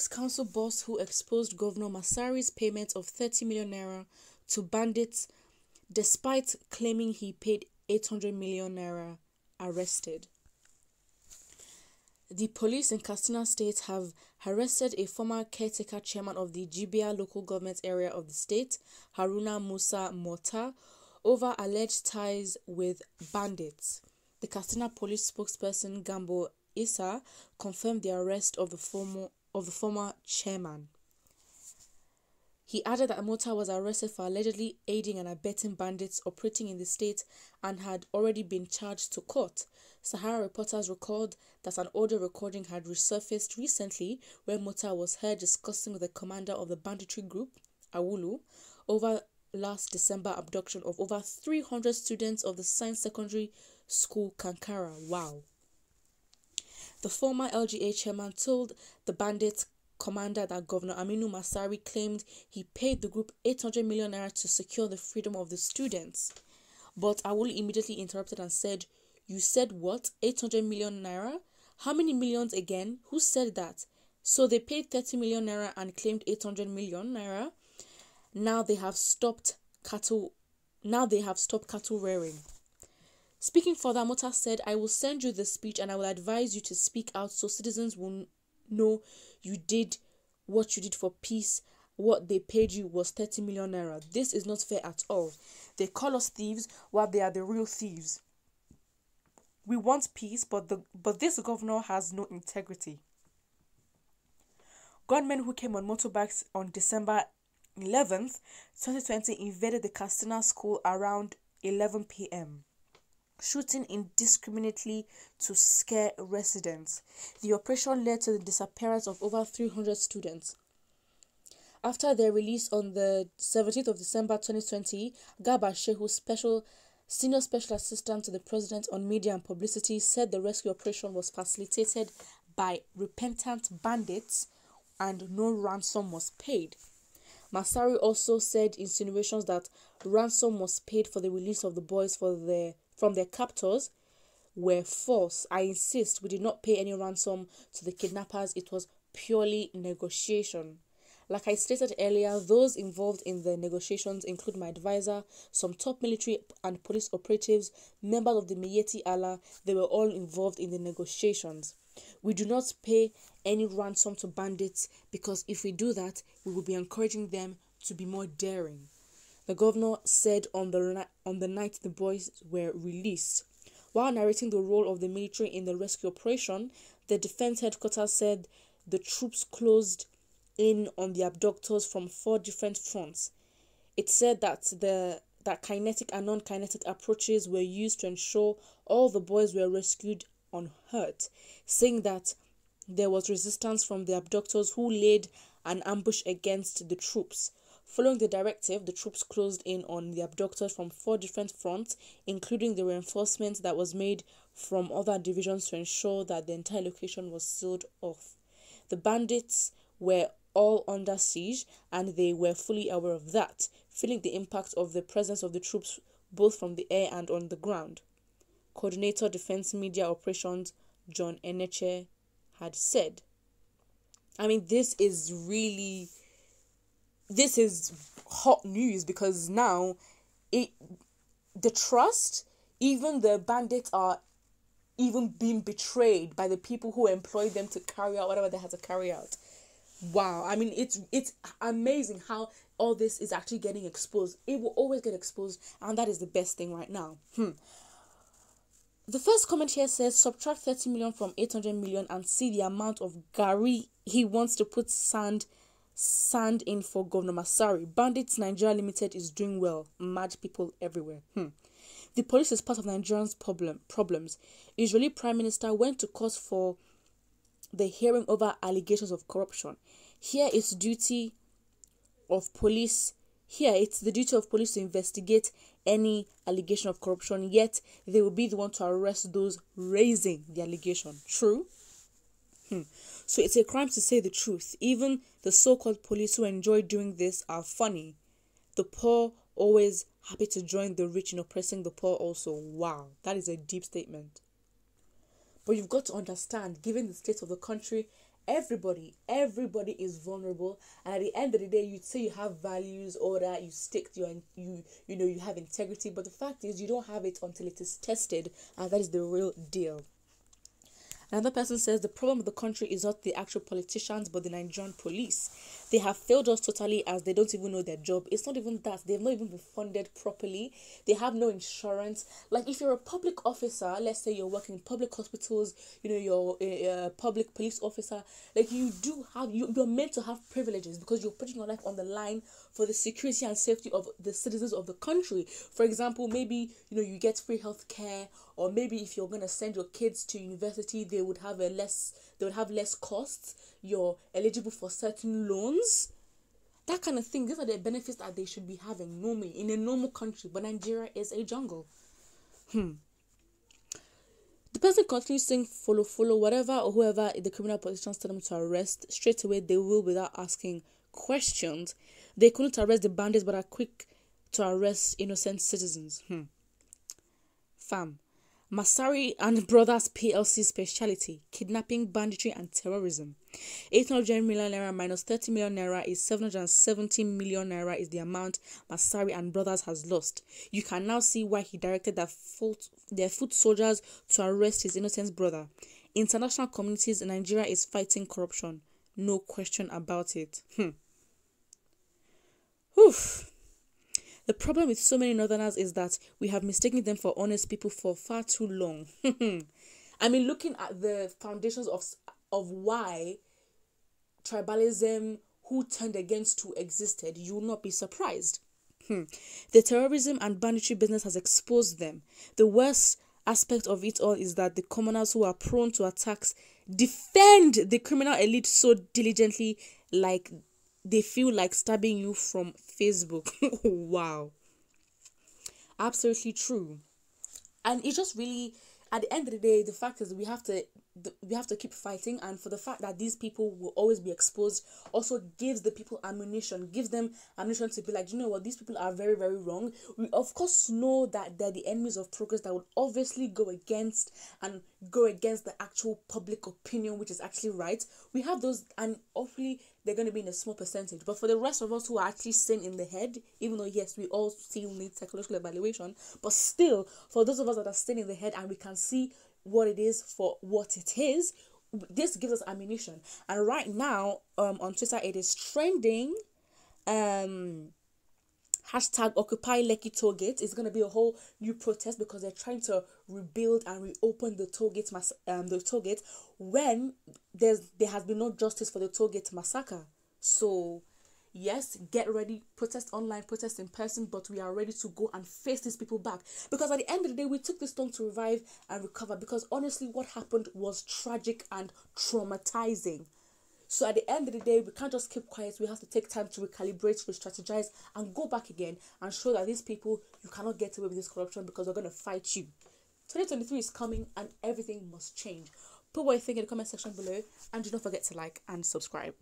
ex-council boss who exposed Governor Masari's payment of 30 million naira to bandits despite claiming he paid 800 million naira, arrested. The police in Katsina State have arrested a former caretaker chairman of the Jibia local government area of the state, Haruna Musa Mota, over alleged ties with bandits. The Katsina police spokesperson Gambo Issa confirmed the arrest of the former chairman. He added that Mota was arrested for allegedly aiding and abetting bandits operating in the state and had already been charged to court. Sahara reporters recalled that an audio recording had resurfaced recently where Mota was heard discussing with the commander of the banditry group, Awulu, over last December abduction of over 300 students of the Science Secondary School Kankara. Wow. The former LGA chairman told the bandit commander that Governor Aminu Masari claimed he paid the group 800 million naira to secure the freedom of the students. But Awulu immediately interrupted and said, "You said what? 800 million naira? How many millions again? Who said that? So they paid 30 million naira and claimed 800 million naira? Now they have stopped cattle rearing." Speaking further, Mota said, "I will send you the speech and I will advise you to speak out so citizens will know you did what you did for peace. What they paid you was 30 million naira. This is not fair at all. They call us thieves while they are the real thieves. We want peace, but this governor has no integrity." Gunmen who came on motorbikes on December 11th, 2020 invaded the Katsina school around 11 p.m. shooting indiscriminately to scare residents. The operation led to the disappearance of over 300 students. After their release on the 17th of December 2020, Garba Shehu, Senior Special Assistant to the President on Media and Publicity, said the rescue operation was facilitated by repentant bandits and no ransom was paid. Masari also said insinuations that ransom was paid for the release of the boys from their captors were false. "I insist, we did not pay any ransom to the kidnappers. It was purely negotiation." Like I stated earlier, those involved in the negotiations include my advisor, some top military and police operatives, members of the Miyetti Allah. They were all involved in the negotiations. We do not pay any ransom to bandits because if we do that, we will be encouraging them to be more daring, the governor said on the night the boys were released. While narrating the role of the military in the rescue operation, the defense headquarters said the troops closed in on the abductors from 4 different fronts. It said that kinetic and non-kinetic approaches were used to ensure all the boys were rescued unhurt, saying that there was resistance from the abductors who laid an ambush against the troops. Following the directive, the troops closed in on the abductors from 4 different fronts, including the reinforcement that was made from other divisions to ensure that the entire location was sealed off. The bandits were all under siege and they were fully aware of that, feeling the impact of the presence of the troops both from the air and on the ground. Coordinator Defense Media Operations John Eneche had said. I mean, this is hot news because now the trust, even the bandits are even being betrayed by the people who employed them to carry out whatever they had to carry out. Wow, I mean, it's amazing how all this is actually getting exposed. It will always get exposed, and that is the best thing right now. The first comment here says, subtract 30 million from 800 million and see the amount of gari he wants to put sand in for Governor Masari. Bandits Nigeria Limited is doing well. Mad people everywhere. The police is part of Nigerians' problems. Israeli Prime Minister went to court for the hearing over allegations of corruption. Here it's the duty of police to investigate any allegation of corruption, yet they will be the one to arrest those raising the allegation. True? So it's a crime to say the truth. Even the so-called police who enjoy doing this are funny. The poor always happy to join the rich in oppressing the poor also. Wow, that is a deep statement. But you've got to understand, given the state of the country, everybody is vulnerable, and at the end of the day, you'd say you have values or that you stick to you have integrity, but the fact is you don't have it until it is tested, and that is the real deal. Another person says the problem of the country is not the actual politicians but the Nigerian police. They have failed us totally as they don't even know their job. It's not even that. They've not even been funded properly. They have no insurance. Like if you're a public officer, let's say you're working in public hospitals, you're a public police officer, like you're meant to have privileges because you're putting your life on the line for the security and safety of the citizens of the country. For example, maybe, you get free health care, or maybe if you're going to send your kids to university, they would have less costs. You're eligible for certain loans, that kind of thing. These are the benefits that they should be having normally in a normal country, but Nigeria is a jungle. The person continues saying follow whatever or whoever the criminal politicians tell them to arrest, straight away they will without asking questions. They couldn't arrest the bandits but are quick to arrest innocent citizens. Fam, Masari and Brothers PLC speciality: kidnapping, banditry and terrorism. 800 million naira minus 30 million naira is 770 million naira is the amount Masari and Brothers has lost. You can now see why he directed their foot soldiers to arrest his innocent brother. International communities in Nigeria is fighting corruption. No question about it. The problem with so many northerners is that we have mistaken them for honest people for far too long. I mean, looking at the foundations of why tribalism, who turned against who existed, you will not be surprised. The terrorism and banditry business has exposed them. The worst aspect of it all is that the commoners who are prone to attacks defend the criminal elite so diligently, like they feel like stabbing you from Facebook. Wow. Absolutely true. And it's just really, at the end of the day, the fact is we have to keep fighting, and for the fact that these people will always be exposed also gives the people ammunition, gives them ammunition to be like, you know what, these people are very, very wrong. We of course know that they're the enemies of progress that would obviously go against the actual public opinion, which is actually right. We have those, and hopefully they're going to be in a small percentage. But for the rest of us who are actually sane in the head, even though yes, we all still need psychological evaluation, but still, for those of us that are sane in the head and we can see what it is for what it is, this gives us ammunition. And right now on Twitter it is trending hashtag Occupy Lekki Tollgate. It's going to be a whole new protest because they're trying to rebuild and reopen the tollgate when there has been no justice for the tollgate massacre. So yes, get ready, protest online, protest in person, but we are ready to go and face these people back. Because at the end of the day, we took this long to revive and recover, because honestly, what happened was tragic and traumatizing. So at the end of the day, we can't just keep quiet. We have to take time to recalibrate, re-strategize, and go back again and show that these people, you cannot get away with this corruption because they're going to fight you. 2023 is coming and everything must change. Put what you think in the comment section below, and do not forget to like and subscribe.